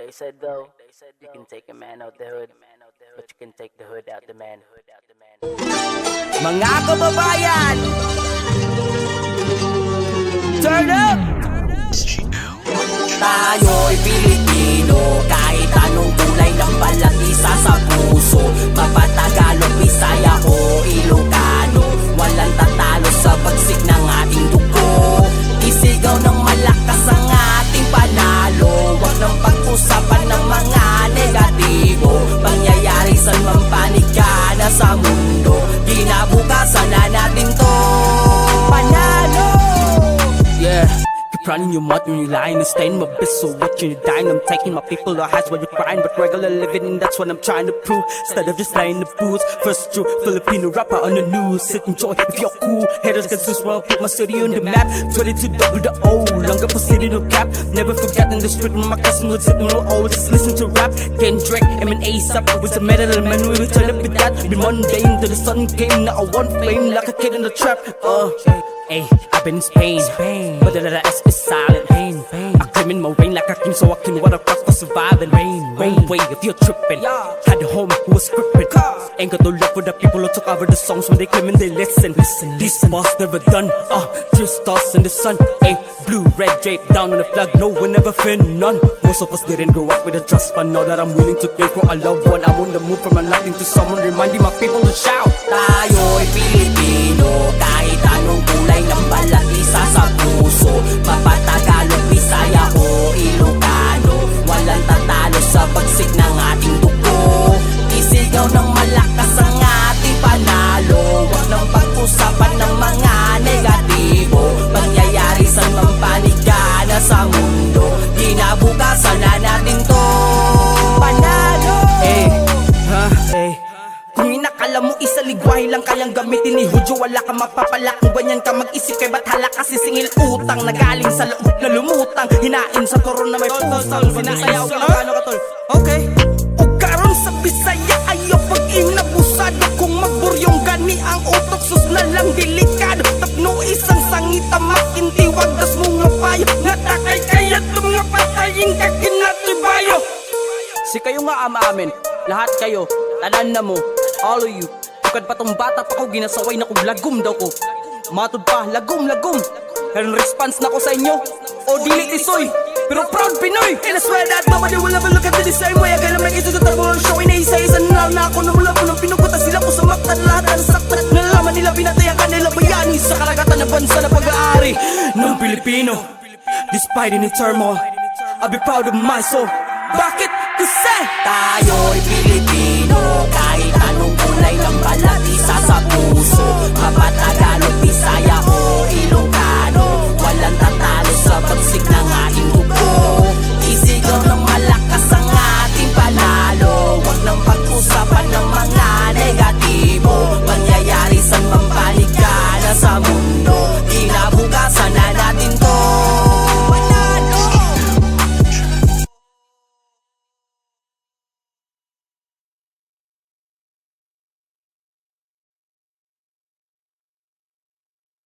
They said though, you can take a man out the hood, but you can take the hood out the man. Mga kababayan, turn up! Tayo'y Pilipino, kahit anong kulay ng balat isa sa puso. Mapatagalog, Bisaya o Ilocano, walang tatalo sa bagsik ng ating dugo. Isigaw ng malakas ang ating panalo, wag nang pag-usapan ng mga negatibo. Pangyayari sa mampanig ka na sa mundo, kinabukasan na natin to panalo. Yeah, keep running your mouth when you lying and staying my best. So watching you dying, I'm taking my people to highs while you're crying, but regular living, and that's what I'm trying to prove. Instead of just lying the boots, first true Filipino rapper on the news. Sit enjoy if you're cool. Haters can switch well, put my city on the map. 22 double the O, longer for city no cap. Never forgotten the street when my cousin would sit and we'll always just listen to rap. Kendrick, M&A up with the metal man, we would turn up with that. Be mundane till the sun came, now I want fame like a kid in the trap. Hey, I've been in Spain, but the letter S is silent. I claim in my rain like a king, so I can water across for surviving. Rain way if you're tripping. Had a homie who was scripted. Ain't got no love for the people who took over the songs when they claim and they listen. This boss never done. Tear stars in the sun. Hey, blue, red drape down on the flag. No one ever feel none. Most of us didn't grow up with a trust fund. Now that I'm willing to pay for a loved one, I'm on the move from a nothing to someone, reminding my people to shout. Tayo'y Pilipino, kahit anong kulay ng balat isa sa puso. Mapatagalog, Bisaya o Ilocano, walang tatalo sa bagsik ng ating dugo. Isigaw ng malakas ang ating panalo, wag nang pag-usapan ng mga negatibo. Pangyayari sa mampanigana sa mundo, kinabukasan na natin to panalo. Kung inakala mo isa ligwahe lang kayang gamitin ni Hudyo, wala ka mapapala kung ganyan ka mag-isip. Kay ba't hala kasi singil utang na galing sa loob na lumutang, hinain sa turon na may pusang sinasayaw ka lang. Ano ka tol? Okay. O karon sa Bisaya ayaw pag inabusado, kung magburyong gani ang utok sus na lang delikado. Tapno isang sangita makintiwag das mga payo, natakay kaya't mga patayin ka kinatibayo. Si kayo nga ama-amin, lahat kayo, tanan na mo, all of you. Tukad pa tong bata pa ko, ginasaway na kong lagom daw ko. Matod pa, lagom. Pero response na ko sa inyo, o dili isoy, pero proud Pinoy. And I swear that mama they will never look at the same way. I gotta make it to the top of the show. Inaisa-isa na ako na mula po ng pinukutan sila ko sa maktan. Lahat ang saktan, nalaman nila pinatayan ka nila bayani sa karagatan ng bansa na pag-aari ng Pilipino. Despite any turmoil, I'll be proud of my soul. Bakit? Kasi tayo'y Pilipino, kahit anong kulay ng balat isa sa puso. Mapatagalog, Bisaya o